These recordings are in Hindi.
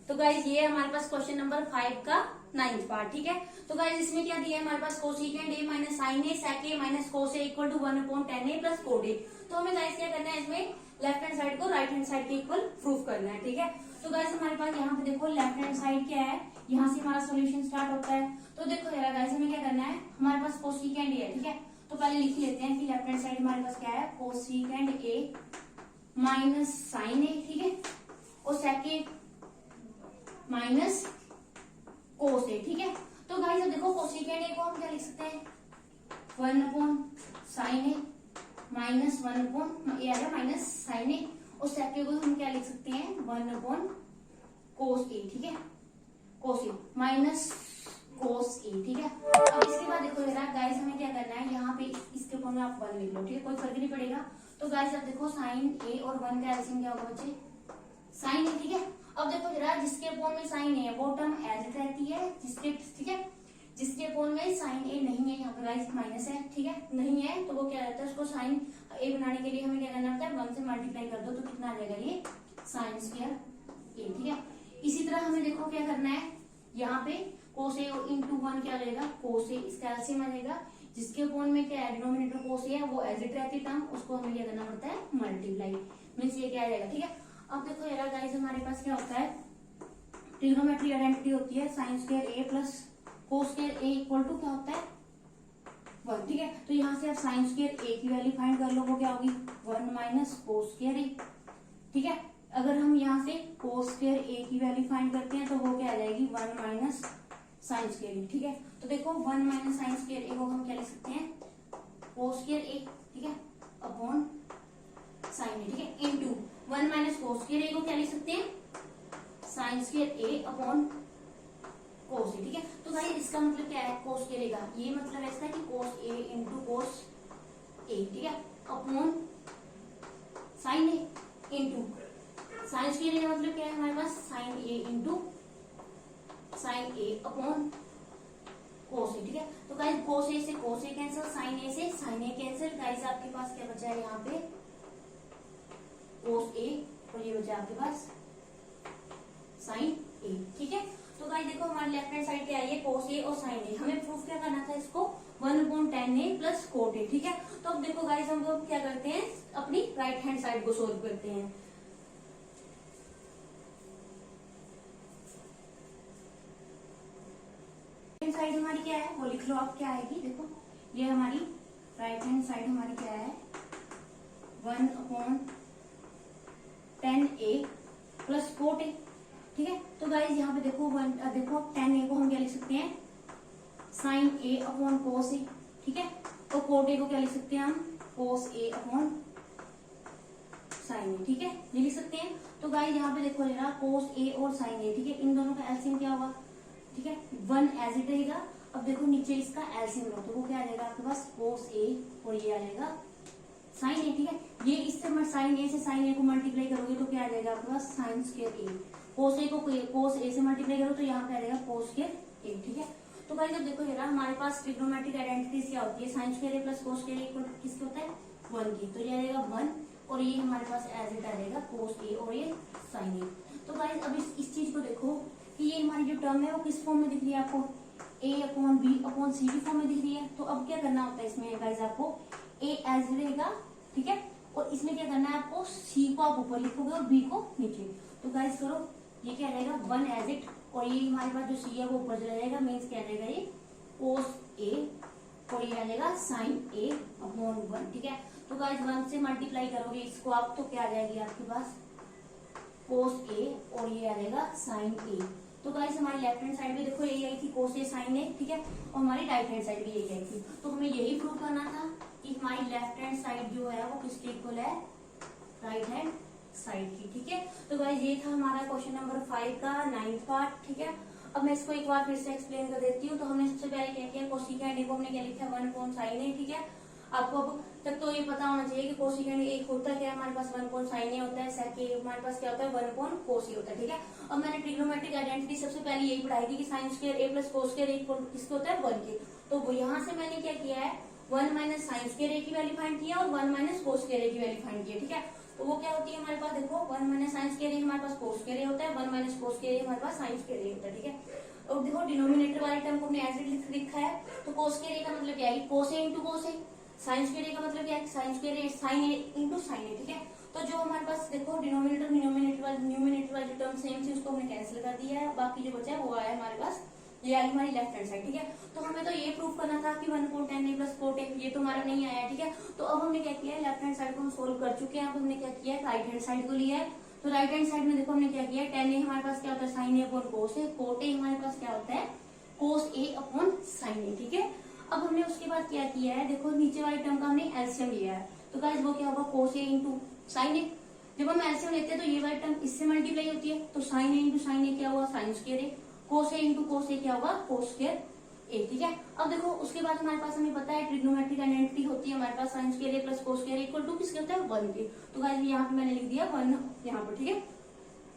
तो गाइज ये हमारे पास क्वेश्चन नंबर 5 का 9th पार्ट। ठीक है, तो गाइज इसमें क्या दिया है हमारे पास, cosecant A minus sine A sec A minus cos A equal to 1/10a plus cot A. तो हमें गाइज क्या करना है, इसमें लेफ्ट हैंड साइड को राइट हैंड साइड के इक्वल प्रूफ करना है। ठीक है, तो गाइज हमारे पास यहाँ पे देखो लेफ्ट हैंड साइड क्या है, यहाँ से हमारा सोल्यूशन स्टार्ट होता है। तो देखो यार गाइज हमें क्या करना है, हमारे पास कोसिकेंड ए है। ठीक है, तो पहले लिख लेते हैं कि लेफ्ट हैंड साइड हमारे पास क्या है, कोसिकेंड ए माइनस साइन ए। ठीक है, और सेक ए माइनस कोस ए। ठीक है, तो गाइस अब देखो कोसिकेंड ए को हम क्या लिख सकते हैं, 1/sin ए माइनस 1/a माइनस साइन ए, और सेक ए को हम क्या लिख सकते हैं, 1/cos ए। ठीक है, कोस ए माइनस कोस ए। ठीक है, अब इसके बाद देखो जरा गाइस हमें क्या करना है, यहाँ पे इसके ऊपर में आप 1 लिख लो। ठीक है, कोई फर्क नहीं पड़ेगा। तो गाइस अब देखो साइन ए और 1 का एलसीएम क्या होगा बच्चे, साइन ए। ठीक है, अब देखो जरा जिसके अपोन में साइन ए है वो टर्म एज इट रहती है, जिसके ठीक है जिसके अपोन में साइन ए नहीं है, यहाँ पे गाइस माइनस है। ठीक है, नहीं है तो वो क्या रहता है, उसको साइन ए बनाने के लिए हमें क्या करना होता है, 1 से मल्टीप्लाई कर दो तो कितना आ जाएगा, ये साइन स्क्वायर ए। ठीक है, इसी तरह हमें देखो क्या करना है, यहाँ पे कोस ए इंटू 1 क्या आ जाएगा, कोस ए, इसका एलसीएम आ जाएगा। जिसके अपोन में क्या है, डिनोमिनेटर कोस ए है, वो एज इट रहती टर्म, उसको हमें क्या करना पड़ता है, मल्टीप्लाई। मीन्स ये क्या आ जाएगा। ठीक है, अब देखो यार गाइस हमारे पास क्या होता है, ट्रिग्नोमेट्री आइडेंटिटी होती है sine square A plus cos square A equal to क्या होता है, 1। ठीक है, तो यहाँ से आप साइन स्क्वायर ए की वैल्यू फाइंड कर लो, वो क्या होगी, 1 माइनस कोस स्क्वायर ए। ठीक है, अगर हम यहाँ से कोस स्क्वायर ए की वैल्यू फाइंड करते हैं तो वो क्या आ जाएगी, 1 माइनस साइन स्क्वायर ए। ठीक है, तो देखो 1 माइनस साइन स्क्वायर ए को हम क्या लिख सकते हैं, कोस स्क्वायर ए। ठीक है, अपॉन साइन ए। ठीक है, इनटू 1 माइनस कोस स्क्वायर ए को क्या लिख सकते हैं, sign square A upon cos ए। ठीक है, तो भाई इसका मतलब क्या है, कोस स्क्वायर ए का ये मतलब ऐसा है कि कोस ए इंटू कोस ए। ठीक है, अपॉन साइन ए इंटू साइन स्क्वायर ए का मतलब क्या है हमारे पास, sign A into sine A upon cos ए। ठीक है, तो गाइस कोस ए से कोस ए कैंसिल, साइन ए से साइन ए कैंसिल। गाइस आपके पास क्या बचा है, यहाँ पे कोस ए और ये बचा आपके पास साइन ए। ठीक है, तो गाइस देखो हमारे लेफ्ट हैंड साइड क्या है, कोस ए और साइन ए। हमें प्रूफ क्या करना था इसको, 1/10a प्लस कोट ए। ठीक है, तो अब देखो गाइस हम लोग क्या करते हैं, अपनी राइट हैंड साइड को सोल्व करते हैं। साइड हमारी क्या है वो लिख लो आप, क्या आएगी, देखो ये हमारी राइट हैंड साइड हमारी क्या है, 1/10a प्लस कोट ए। ठीक है, तो गाइज यहाँ पे देखो देखो 10a को हम क्या लिख सकते हैं, साइन ए अपॉन कोस ए। ठीक है, तो कोट ए को क्या लिख सकते हैं हम, कोस ए अपॉन साइन ए। ठीक है, ये लिख सकते हैं। तो गाइज यहाँ पे देखो जरा कोस ए और साइन ए। ठीक है, इन दोनों का एलसीएम क्या होगा, ठीक है 1 एज इट रहेगा। अब देखो नीचे इसका एलसीएम लो तो वो क्या आ जाएगा आपके पास, कोस ए और ये आ जाएगा साइन ए। ठीक है, ये इससे साइन ए से साइन ए को मल्टीप्लाई करोगे तो क्या आ जाएगा आपके पास, साइन स्क्वायर ए। कोस ए को कोस ए से मल्टीप्लाई करो तो यहाँ पे आ जाएगा कोस स्क्वायर ए। ठीक है, तो भाई जब देखो जरा हमारे पास ट्रिग्नोमेट्रिक आइडेंटिटीज क्या होती है, sine square A plus cos square A equal किसके होता है, 1 की। तो ये आ जाएगा 1 और ये हमारे पास एज इट आ जाएगा कोस ए और ये साइन ए। तो गाइस अब इस चीज को देखो कि ये हमारी जो टर्म है वो किस फॉर्म में दिख रही है आपको, a अपॉन बी अपॉन सी की फॉर्म में दिख रही है। तो अब क्या करना होता है इसमें गाइस, आपको a एज रहेगा। ठीक है, और इसमें क्या करना है आपको, c को आप ऊपर लिखोगे और b को नीचे। तो गाइस करो, ये क्या रहेगा 1 एज इट, और ये हमारे पास जो c है वो ऊपर चला जाएगा। मीन्स क्या रहेगा, ये कोस a और ये आ जाएगा साइन a अपॉन 1। ठीक है, तो गाइस 1 से मल्टीप्लाई करोगे इसको आप तो क्या आ जाएगी आपके पास, कोस ए और ये आ जाएगा साइन ए। तो गाइस हमारी लेफ्ट हैंड साइड में देखो यही आई थी, कोस ए साइन ए। ठीक है, और हमारी राइट हैंड साइड भी यही आई थी। तो हमें यही प्रूव करना था कि हमारी लेफ्ट हैंड साइड जो है वो किसके इक्वल है, राइट हैंड साइड की। ठीक है, तो गाइस ये था हमारा क्वेश्चन नंबर 5 का 9th पार्ट। ठीक है, अब मैं इसको एक बार फिर से एक्सप्लेन कर देती हूँ। तो हमने सबसे पहले क्या किया, कोसिकेंड ए को हमने क्या लिखा है, 1/sin ए। ठीक है, आपको अब तक तो ये पता होना चाहिए कि कोसिकेंड ए होता क्या है, हमारे पास 1/sin ए होता है, सेक ए हमारे पास क्या होता है, 1/cos ए होता है। ठीक है, अब मैंने ट्रिग्नोमेट्रिक आइडेंटिटी सबसे पहले यही पढ़ाई थी कि sign square A plus cos square ए किसके होता है, 1 के। तो यहाँ से मैंने क्या किया है, 1 माइनस साइन स्क्वायर ए की वैल्यू फाइंड किया और 1 माइनस कोस स्क्वायर ए की वैल्यू फाइंड किया। ठीक है, तो वो क्या होती है हमारे पास, देखो देखो 1 माइनस साइन स्क्वायर ए हमारे पास कोस स्क्वायर ए होता है, 1 माइनस कोस स्क्वायर ए हमारे पास साइन स्क्वायर ए होता है, ठीक है। और देखो डिनोमिनेटर वाले टर्म को हमने एज इट लिख लिखा है, तो कोस स्क्वायर ए का मतलब क्या है, कोस ए इंटू कोस ए। साइन स्क्वायर ए का मतलब क्या है, साइन स्क्वायर ए साइन ए इंटू साइन ए, ठीक है। तो जो हमारे पास देखो डिनोमिनेटर न्यूमिनेटर वाले जो टर्म सेम थी उसको हमने कैंसिल कर दिया है, बाकी जो बचा है वो आया हमारे पास, ये आई हमारी लेफ्ट हैंड साइड, ठीक है। तो हमें तो ये प्रूव करना था कि 1/10 a प्लस 4 ये तो हमारा नहीं आया, ठीक है। तो अब हमने क्या किया है, लेफ्ट हैंड साइड को हम सोल्व कर चुके हैं, अब हमने क्या किया है, राइट हैंड साइड को लिया है। तो राइट हैंड साइड में देखो हमने क्या किया है, 10a हमारे पास क्या होता है, sine A upon cos A, cot A हमारे पास क्या होता है, कोस ए अपॉन साइन ए, ठीक है। अब हमने उसके बाद क्या किया है, देखो नीचे वाले टर्म का हमने एलसीएम लिया है, तो गाइस वो क्या होगा, कोस ए इंटू साइन ए। जब हम एलसीएम लेते हैं तो ये वाली टर्म इससे मल्टीप्लाई होती है, तो साइन ए इंटू साइन ए क्या हुआ, साइन स्क्वायर ए, कोस ए इंटू कोस ए क्या होगा, कोस स्क्वायर ए, ठीक है। अब देखो उसके बाद हमारे पास हमें पता है ट्रिग्नोमेट्रिक आइडेंटिटी होती है हमारे पास, sine square A plus cos square equal to किसके होता है, 1 के। तो गाइस यहाँ पे मैंने लिख दिया 1 यहाँ पर, ठीक है,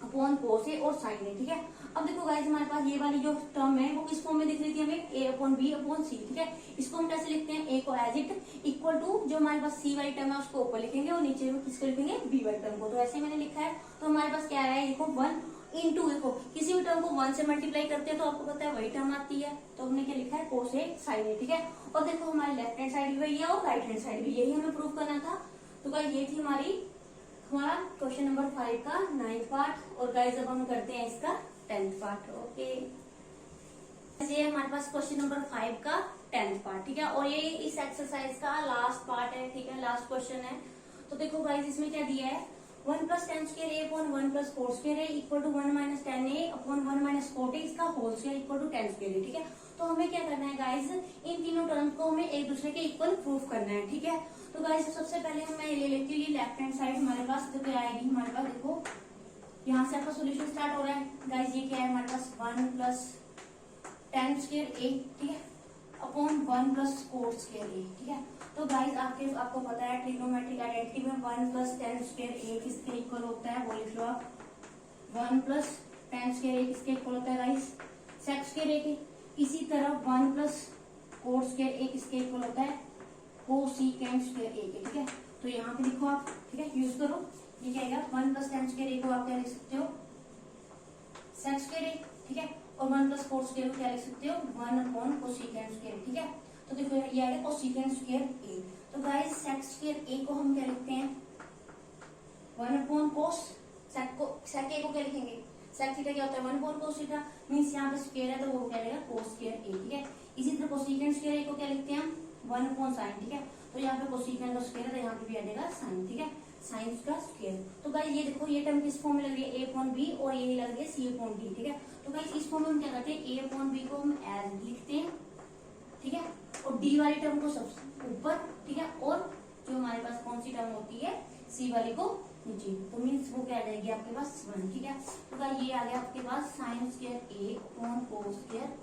अपॉन कोस ए और साइन ए, ठीक है। अब देखो गाइस हमारे पास ये वाली जो टर्म है वो किस फॉर्म में दिख रही थी हमें, ए अपॉन बी अपॉन सी, ठीक है। इसको हम कैसे लिखते हैं, ए को एज इट इक्वल टू जो हमारे पास सी वाली टर्म है उसको ऊपर लिखेंगे और नीचे में किसको लिखेंगे, बी वाली टर्म को। तो ऐसे मैंने लिखा है, तो हमारे पास क्या है, देखो 1 इंटू, देखो किसी भी टर्म को 1 से मल्टीप्लाई करते हैं तो आपको पता है वही टर्म आती है, तो हमने क्या लिखा है, कोस ए साइन ए, ठीक है। और देखो हमारी लेफ्ट हैंड साइड भी वही है और राइट हैंड साइड भी, यही हमें प्रूव करना था। तो गाइस ये थी हमारा क्वेश्चन नंबर 5 का 9th पार्ट, और गाइस अब हम करते हैं इसका 10th पार्ट, ओके। ये हमारे पास क्वेश्चन नंबर 5 का 10th पार्ट, ठीक है, और ये इस एक्सरसाइज का लास्ट पार्ट है, ठीक है, लास्ट क्वेश्चन है। तो देखो गाइस इसमें क्या दिया है, 1 plus 10 square A upon 1 plus 4 square A equal to 1 minus 10 A upon 1 minus 4 A, इसका whole square equal to 10 square A, ठीक है। तो हमें क्या करना है गाइस, इन तीनों टर्म्स को हमें एक दूसरे के इक्वल प्रूफ करना है, ठीक है। तो गाइस सबसे पहले हम मैं ले लेती हूँ ये लेफ्ट हैंड साइड हमारे पास तो क्या आएगी, हमारे पास देखो यहाँ से आपका सोल्यूशन स्टार्ट हो रहा है गाइस, ये क्या है हमारे पास 1 प्लस 10 स्क्वायर ए, ठीक है, अपॉन 1 प्लस 4 स्क्वायर ए, ठीक है। तो गाइस आपको पता है ट्रिग्नोमेट्रिक आइडेंटिटी में 1 प्लस 10 स्क्वायर ए किसके इक्वल होता है, वो लिख लो आप, 1 प्लस 10 स्क्वायर ए किसके इक्वल होता है गाइस, सेक स्क्वायर ए के। इसी तरह 1 प्लस 4 स्क्वायर ए किसके इक्वल होता है, कोसिकेंट स्क्वायर ए के, ठीक है। तो यहाँ पे लिखो आप, ठीक है, यूज करो, ये क्या आएगा, 1 प्लस 10 स्क्वायर ए को आप क्या लिख सकते हो, सेक स्क्वायर ए, ठीक है, और 1 प्लस 4 स्क्वायर को क्या लिख सकते हो, 1 अपॉन कोसिकेंट स्क्वायर, ठीक है। तो देखो ये आएगा कोसिकेंट स्क्वायर ए। तो गाइस सेक स्क्वायर ए को हम क्या लिखते हैं, 1 अपॉन कोस, सेक ए को क्या लिखेंगे, सेक थीटा क्या होता है, 1 अपॉन कोस थीटा, मींस यहाँ पे स्क्वायर है तो वो क्या रहेगा, कोस स्क्वायर ए, ठीक है। इसी तरह कोसिकेंट स्क्वायर ए को क्या लिखते हैं हम, 1 अपॉन साइन, ठीक है। तो यहाँ पे कोसिकेंट का स्क्वायर है तो यहाँ पे भी आ जाएगा साइन, ठीक है, साइन का स्क्वायर। तो गाइस ये देखो ये टर्म किस फॉर्म में लग रही है, ए अपॉन बी, और ये लग रही है सी अपॉन डी, ठीक है। तो गाइस इस फॉर्म में हम क्या करते हैं, ए अपॉन बी को हम एज लिखते हैं, ठीक है, और डी वाली टर्म को सबसे ऊपर, ठीक है, और जो हमारे पास कौन सी टर्म होती है, सी वाली को नीचे, तो मीन्स वो क्या आ जाएगी आपके पास 1, ठीक है। तो गाइस ये आ गया आपके पास sine square A upon cos square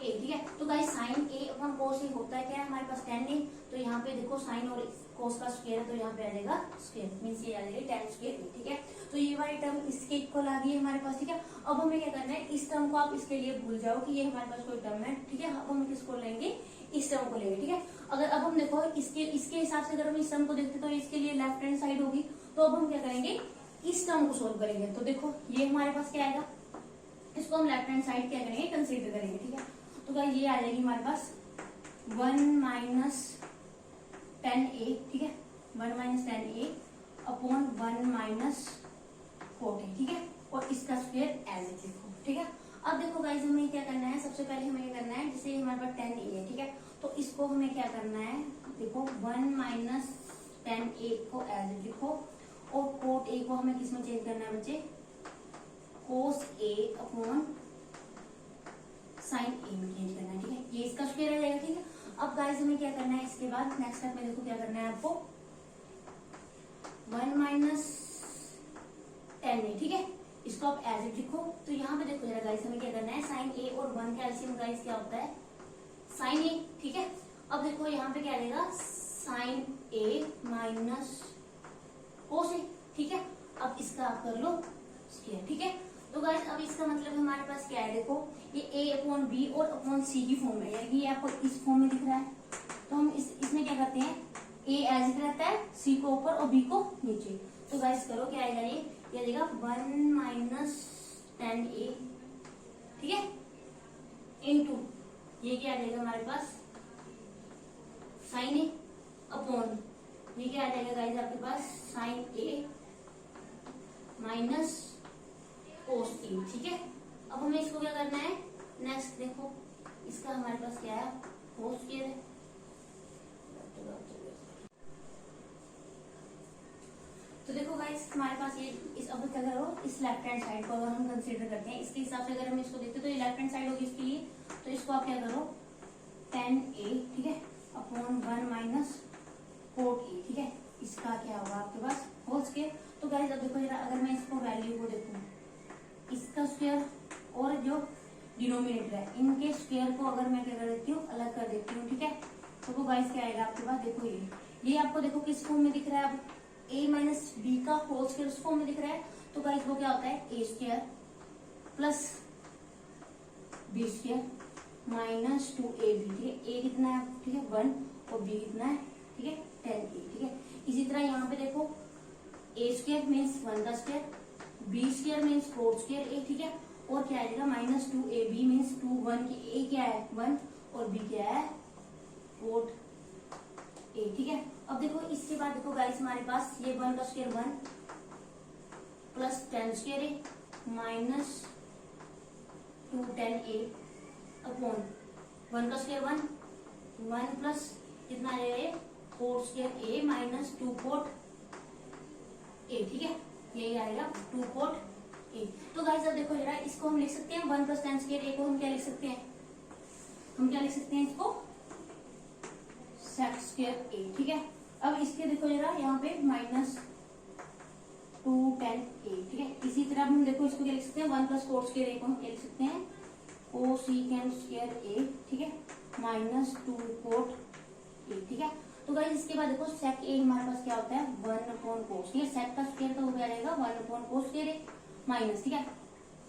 A, ठीक है। तो guys sign A upon cos ए होता है क्या है हमारे पास 10 ए, तो यहाँ पे देखो साइन और कोस का स्क्वायर है तो यहाँ पे आ जाएगा स्क्वायर, मीन्स ये आ जाएगा 10 स्क्वायर ए, ठीक है। तो ये वाली टर्म इसके इक्वल आ गई है हमारे पास, ठीक है। अब हमें क्या करना है, इस टर्म को आप इसके लिए भूल जाओ कि ये हमारे पास कोई टर्म है, ठीक है। अब हम किसको लेंगे, इस टर्म को लेंगे, ठीक है। अगर अब हम देखो इसके हिसाब से अगर हम इस टर्म को देखते तो इसके लिए लेफ्ट हैंड साइड होगी, तो अब हम क्या करेंगे, इस टर्म को सोल्व करेंगे। तो देखो ये हमारे पास क्या आएगा, इसको हम लेफ्ट हैंड साइड क्या करेंगे, कंसीडर करेंगे, ठीक है। तो गाइस ये आ जाएगी हमारे पास 1 माइनस 10 ए, ठीक है, 1 माइनस 10 ए अपॉन 1 माइनस 4 ए, ठीक है, और इसका स्क्वायर एज इट लिखो, ठीक है। अब देखो गाइस हमें क्या करना है, सबसे पहले हमें क्या करना है, जैसे हमारे पास 10 ए है, ठीक है, तो इसको हमें क्या करना है, देखो 1 माइनस 10 ए को एज इट लिखो, और कोट ए को हमें किसमें चेंज करना है बच्चे, कोस ए अपॉन साइन ए में चेंज करना है, ठीक है, ये इसका स्क्वायर आ जाएगा, ठीक है। अब गाइस हमें क्या करना है, इसके बाद नेक्स्ट स्टेप में देखो क्या करना है आपको, 1 माइनस 10 ए, ठीक है, इसको आप एज इट लिखो। तो यहाँ पे देखो जरा गाइस हमें क्या करना है, साइन ए और 1 का एलसीएम गाइस क्या होता है, साइन ए, ठीक है। अब देखो यहाँ पे क्या आएगा, साइन ए माइनस कोस ए, ठीक है। अब इसका आप कर लो स्क्वायर, ठीक है। तो गाइस अब इसका मतलब हमारे पास क्या है, देखो ये ए अपॉन बी और अपॉन सी की फॉर्म में, यानी ये आपको इस फॉर्म में दिख रहा है, तो हम इसमें क्या करते हैं, ए एज इट रहता है, सी को ऊपर और बी को नीचे। तो गाइस करो क्या आएगा, ये आ जाएगा 1 माइनस 10a, ठीक है, इनटू ये क्या आ जाएगा हमारे पास साइन ए अपॉन ये क्या आ जाएगा गाइस आपके पास साइन ए माइनस कोस ए, ठीक है। अब हमें इसको क्या करना है, नेक्स्ट देखो इसका हमारे पास क्या है, कोस स्क्वायर है। तो देखो गाइस हमारे पास ये इस अब क्या करो, इस लेफ्ट हैंड साइड को अगर हम कंसीडर करते हैं इसके हिसाब से अगर हम इसको देखते हैं तो ये लेफ्ट हैंड साइड होगी इसके लिए, तो इसको आप क्या करो 10a, ठीक है, अपॉन 1 माइनस कोट ए, ठीक है, इसका क्या होगा आपके पास होल स्क्वायर। तो गाइस अब देखो जरा, अगर मैं इसको वैल्यू को देखूं, इसका स्क्वायर और जो डिनोमिनेटर है इनके स्क्वायर को अगर मैं क्या कर देती हूँ, अलग कर देती हूँ, ठीक है। तो वो गाइस क्या आएगा आपके पास, देखो ये आपको देखो किस फॉर्म में दिख रहा है, अब a माइनस बी का होल स्क्वायर उस फॉर्म में दिख रहा है। तो गाइस वो क्या होता है A square plus B square minus 2ab, ठीक है, a कितना है, ठीक है 1 और b कितना है, ठीक है 10a, ठीक है। इसी तरह यहाँ पे देखो a स्क्वायर मीन्स 1 का square, b square means 4 square a, ठीक है, और क्या आएगा माइनस 2ab मीन्स 2 1 की a क्या है 1 और b क्या है 4 a, ठीक है। अब देखो इसके बाद देखो गाइस हमारे पास ये 1 का square 1 plus 10 square a minus 2 10a upon 1 का स्क्वायर 1 प्लस कितना है 4 स्क्वायर a माइनस 2 4 a, ठीक है, यही आएगा 2 4 a। तो गाइस अब देखो जरा, इसको हम लिख सकते हैं 1 प्लस 10 स्क्वायर a को हम क्या लिख सकते हैं, हम क्या लिख सकते हैं इसको सेक स्क्वायर a, ठीक है। अब इसके देखो जरा यहाँ पे माइनस 2 10 a, ठीक है। इसी तरह हम देखो इसको क्या लिख सकते हैं 1 प्लस 4 स्क्वायर a को हम क्या लिख सकते हैं कोसेकेंट स्क्वायर a, ठीक है, माइनस 2 कोट a, ठीक है। तो गाइस इसके बाद देखो सेक a हमारे पास क्या होता है 1 अपॉन कोस, ठीक है, सेक का स्क्वायर तो हो जाएगा 1 upon cos square a minus, ठीक है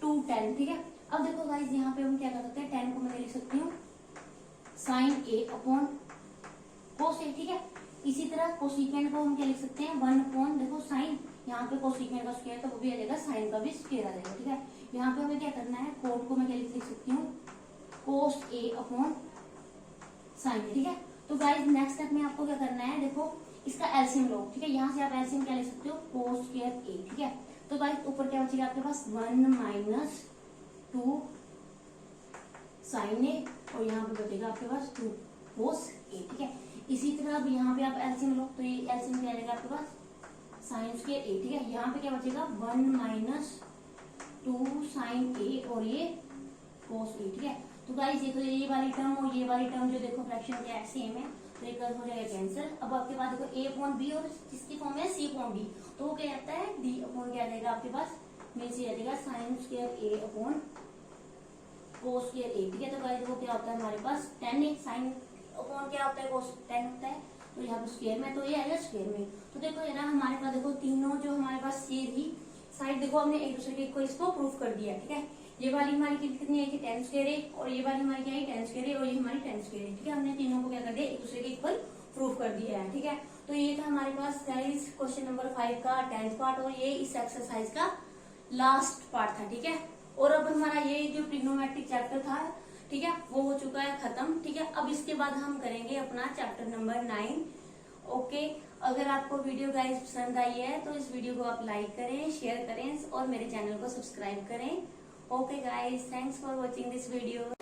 2 10, ठीक है। अब देखो गाइस यहाँ पे हम क्या कर सकते हैं, 10 को मैं लिख सकती हूँ sine a upon cos a, ठीक है। इसी तरह कोसिकेंट को हम क्या लिख सकते हैं 1 अपॉन देखो साइन, यहाँ पे कोसिकेंट का स्क्वायर तो वो भी आ जाएगा, साइन का भी स्क्वायर आ जाएगा, ठीक है। यहाँ पे हमें क्या करना है, कोट को मैं क्या लिख सकती हूँ कोस a अपॉन साइन, ठीक है। तो गाइस नेक्स्ट स्टेप में आपको क्या करना है, देखो इसका एलसीएम लो, ठीक है, यहाँ से आप एलसीएम क्या लिख सकते हो कोस स्क्वायर a, ठीक है। तो गाइस ऊपर क्या बचेगा आपके पास 1 माइनस 2 साइन a और यहाँ पे बचेगा आपके पास 2 कोस a, ठीक है। इसी तरह अब यहाँ पे आप एलसीएम लो, तो ये एलसीएम क्या आएगा आपके पास साइन स्क्वायर a, ठीक है। यहाँ पे क्या बचेगा 1 माइनस 2 साइन a और ये कोस a, ठीक है। तो गाइस देखो ये वाली टर्म और ये वाली टर्म जो देखो फ्रैक्शन क्या है सेम है, तो एक हो जाएगा कैंसिल। अब आपके पास देखो a अपॉन b और जिसकी फॉर्म है c अपॉन d, तो वो क्या आता है d अपॉन क्या आ जाएगा आपके पास मीन्स ये आ जाएगा sine square a upon cos square a, ठीक है। तो गाइस वो क्या होता है हमारे पास 10 a, साइन अपॉन क्या होता है कोस 10 होता है, तो यहाँ पे स्क्वायर में तो ये आएगा स्क्वायर में। तो देखो ना हमारे पास देखो तीनों जो हमारे पास ये थी साइड देखो हमने एक दूसरे के को इसको प्रूफ कर दिया, ठीक है। ये वाली हमारी कितनी है कि 10 स्क्वायर है और ये वाली हमारी क्या है 10 स्क्वायर है और ये हमारी 10 स्क्वायर है, ठीक है। हमने तीनों को क्या कर दिया एक दूसरे के इक्वल प्रूफ कर दिया है, ठीक है। तो ये था हमारे पास गाइस क्वेश्चन नंबर 5 का 10th पार्ट और ये इस एक्सरसाइज का लास्ट पार्ट था, ठीक है। और अब हमारा ये जो ट्रिग्नोमेट्रिक चैप्टर था, ठीक है, वो हो चुका है खत्म, ठीक है। अब इसके बाद हम करेंगे अपना चैप्टर नंबर 9, ओके। अगर आपको वीडियो गाइस पसंद आई है तो इस वीडियो को आप लाइक करें, शेयर करें और मेरे चैनल को सब्सक्राइब करें, okay guys. Thanks for watching this video.